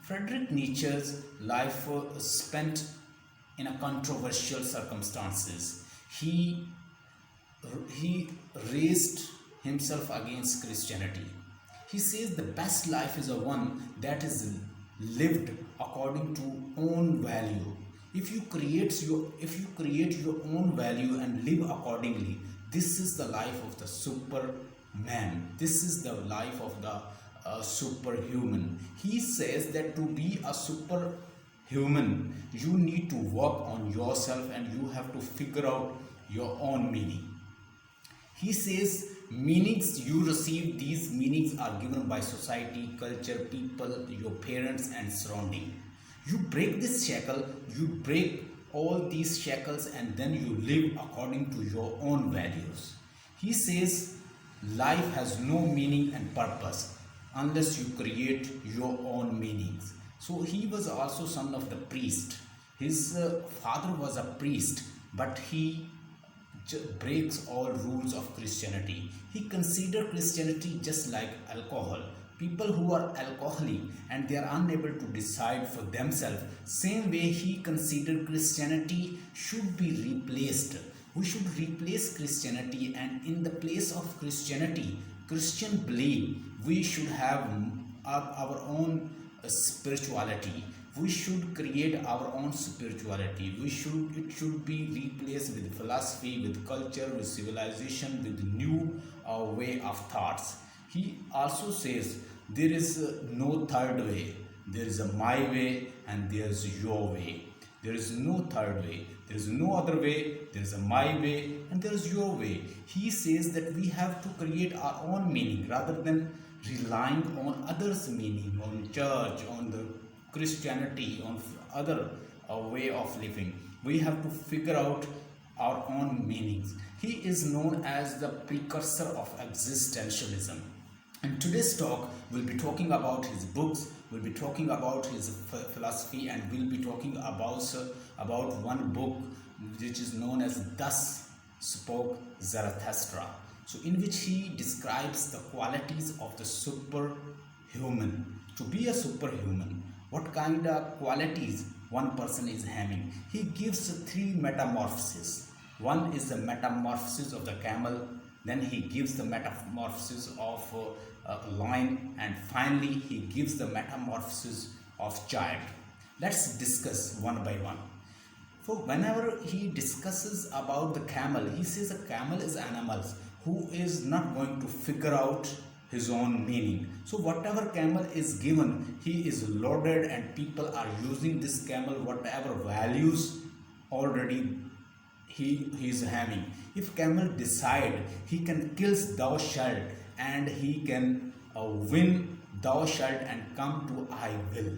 Friedrich Nietzsche's life spent in a controversial circumstances. He raised himself against Christianity. He says the best life is a one that is lived according to own value. If you create your own value and live accordingly, this is the life of the superman. This is the life of the superhuman. He says that to be a superhuman, you need to work on yourself and you have to figure out your own meaning. He says meanings you receive, these meanings are given by society, culture, people, your parents and surrounding. You break this shackle, you break all these shackles and then you live according to your own values. He says life has no meaning and purpose unless you create your own meanings. So he was also son of the priest. His father was a priest, but he breaks all rules of Christianity. He considered Christianity just like alcohol. People who are alcoholic and they are unable to decide for themselves, same way he considered Christianity should be replaced. We should replace Christianity, and in the place of Christianity, Christian belief, we should have our own spirituality. We should create our own spirituality. It should be replaced with philosophy, with culture, with civilization, with new way of thoughts. He also says there is no third way. There is a my way and there is your way. There is no third way. There is no other way. There is a my way and there is your way. He says that we have to create our own meaning rather than relying on others' meaning, on church, on the Christianity, on other way of living. We have to figure out our own meanings. He is known as the precursor of existentialism. In today's talk, we'll be talking about his books, we'll be talking about his philosophy, and we'll be talking about one book which is known as Thus Spoke Zarathustra. So in which he describes the qualities of the superhuman. To be a superhuman, what kind of qualities one person is having? He gives three metamorphoses. One is the metamorphosis of the camel, then he gives the metamorphosis of a lion, and finally he gives the metamorphosis of child. Let's discuss one by one. So whenever he discusses about the camel, he says a camel is animals who is not going to figure out his own meaning. So whatever camel is given, he is loaded and people are using this camel whatever values already he is having. If camel decide, he can kill thou shalt and he can win thou shalt and come to I will.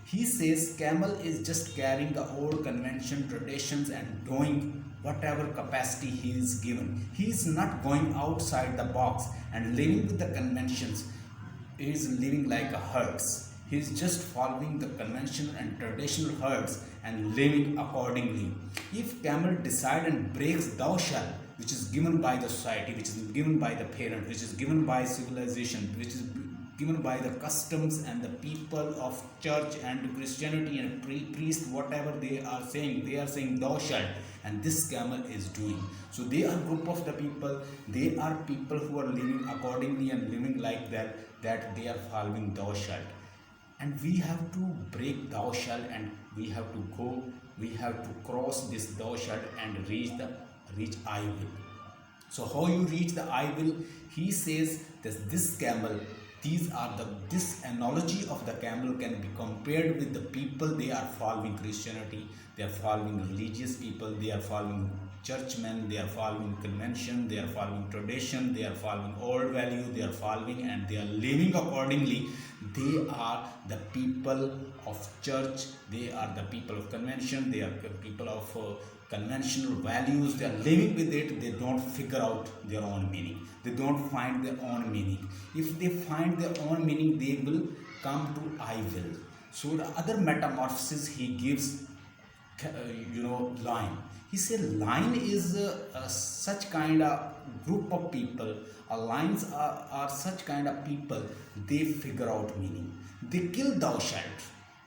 He says camel is just carrying the old convention, traditions and doing whatever capacity he is given. He is not going outside the box and living with the conventions. He is living like a herds. He is just following the convention and traditional herds and living accordingly. If camel decide and breaks thou shalt, which is given by the society, which is given by the parent, which is given by civilization, which is given by the customs and the people of church and Christianity and priest, whatever they are saying thou shalt, and this camel is doing. So they are group of the people, they are people who are living accordingly and living like that they are following thou shalt. And we have to break thou shalt and we have to cross this thou shalt and reach I will. So how you reach the I will? He says that this camel, this analogy of the camel can be compared with the people. They are following Christianity, they are following religious people, they are following churchmen, they are following convention, they are following tradition, they are following old value, they are following and they are living accordingly. They are the people of church, they are the people of convention, they are the people of conventional values. They are living with it. They don't figure out their own meaning. They don't find their own meaning. If they find their own meaning, they will come to I will. So the other metamorphosis he gives, line. He said line is such kind of group of people. Lines are such kind of people. They figure out meaning. They kill thou shalt.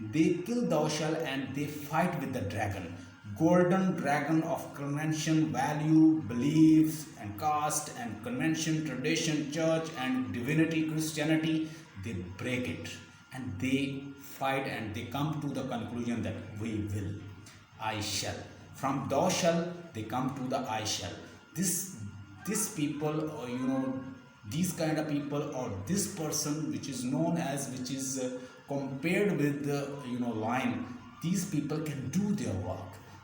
They kill thou shall and they fight with the dragon. Golden dragon of convention, value, beliefs, and caste, and convention, tradition, church, and divinity, Christianity. They break it and they fight and they come to the conclusion that we will, I shall. From thou shall, they come to the I shall. This people, or these kind of people, or this person which is known as, which is compared with the line, these people can do their work.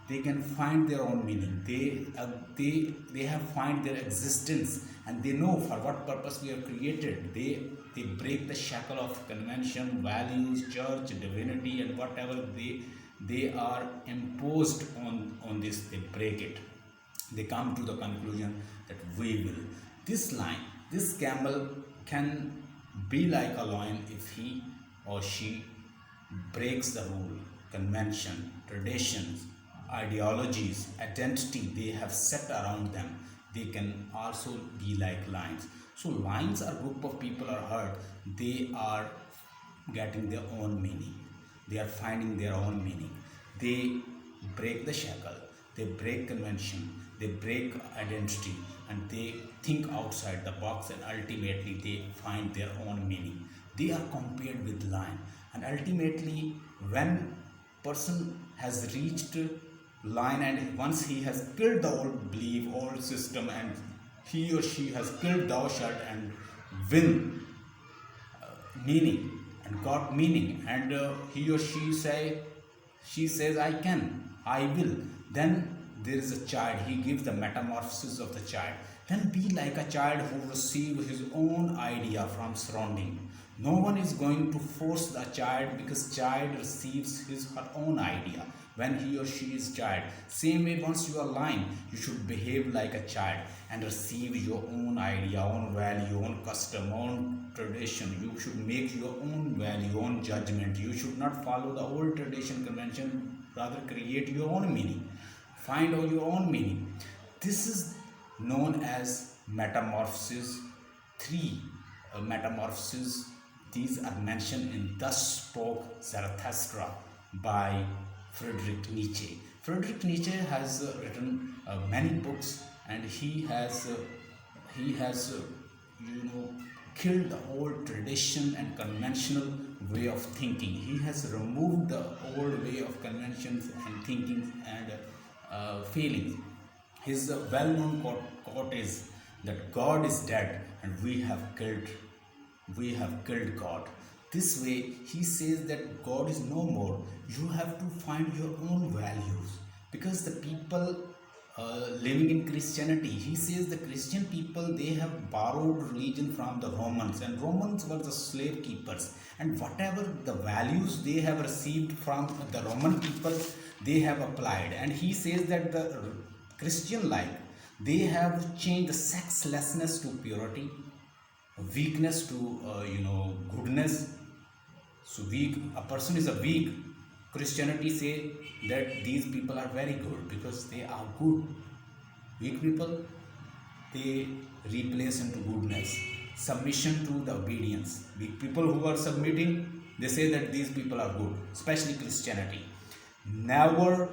They can find their own meaning. They have find their existence, and they know for what purpose we are created. They break the shackle of convention, values, church, divinity, and whatever they are imposed on this. They break it. They come to the conclusion that we will. This line, this camel can be like a lion if he or she breaks the rule, convention, traditions, ideologies, identity they have set around them. They can also be like lions. So lions are group of people are heard. They are getting their own meaning. They are finding their own meaning. They break the shackle. They break convention. They break identity, and they think outside the box, and ultimately they find their own meaning. They are compared with lion, and ultimately when person has reached line, and once he has killed the old belief, old system, and he or she has killed thou shalt and win meaning and got meaning, and he or she says I can, I will, then there is a child. He gives the metamorphoses of the child. Then be like a child who receives his own idea from surrounding. No one is going to force the child, because child receives his her own idea when he or she is child. Same way, once you are lying, you should behave like a child and receive your own idea, own value, own custom, own tradition. You should make your own value, own judgment. You should not follow the old tradition, convention, rather create your own meaning. Find out your own meaning. This is known as metamorphoses. Three metamorphoses. These are mentioned in Thus Spoke Zarathustra by Friedrich Nietzsche. Friedrich Nietzsche has written many books, and he has killed the old tradition and conventional way of thinking. He has removed the old way of conventions and thinking and feelings. His well-known quote is that God is dead and we have killed God. This way, he says that God is no more. You have to find your own values, because the people living in Christianity, he says the Christian people, they have borrowed religion from the Romans, and Romans were the slave keepers, and whatever the values they have received from the Roman people, they have applied. And he says that the Christian life, they have changed the sexlessness to purity, weakness to goodness. So weak, a person is a weak. Christianity say that these people are very good because they are good. Weak people, they replace into goodness, submission to the obedience. Weak people who are submitting, they say that these people are good, especially Christianity. Never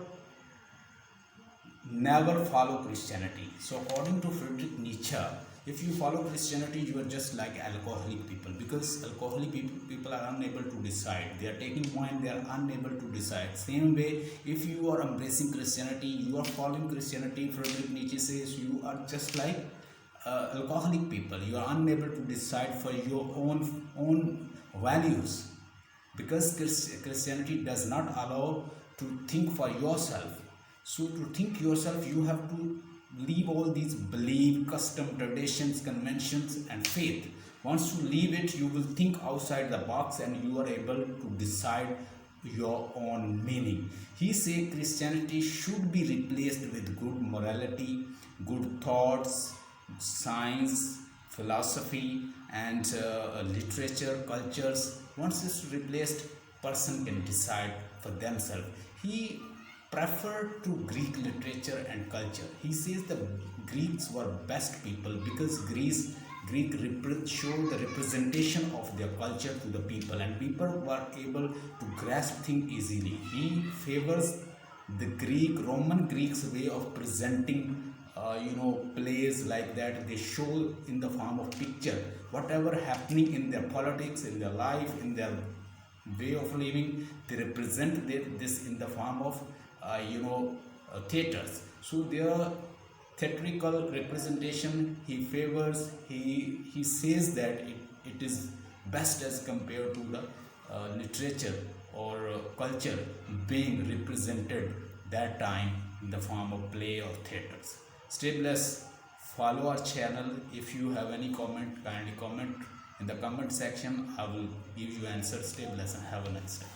follow Christianity. So according to Friedrich Nietzsche, if you follow Christianity, you are just like alcoholic people, because alcoholic people are unable to decide. They are taking wine, they are unable to decide. Same way, if you are embracing Christianity, you are following Christianity, Friedrich Nietzsche says you are just like alcoholic people. You are unable to decide for your own values, because Christianity does not allow to think for yourself. So to think yourself, you have to leave all these belief, custom, traditions, conventions, and faith. Once you leave it, you will think outside the box, and you are able to decide your own meaning. He says Christianity should be replaced with good morality, good thoughts, science, philosophy, and literature, cultures. Once it's replaced, person can decide for themselves. He preferred to Greek literature and culture. He says the Greeks were best people, because Greece Greek show the representation of their culture to the people, and people were able to grasp things easily. He favors the Roman Greeks way of presenting plays like that. They show in the form of picture whatever happening in their politics, in their life, in their way of living. They represent this in the form of theaters. So their theatrical representation he favors. He says that it is best as compared to the literature or culture being represented that time in the form of play or theaters. Stay blessed. Follow our channel. If you have any comment, kindly comment in the comment section. I will give you answers. Stay blessed and have a nice day.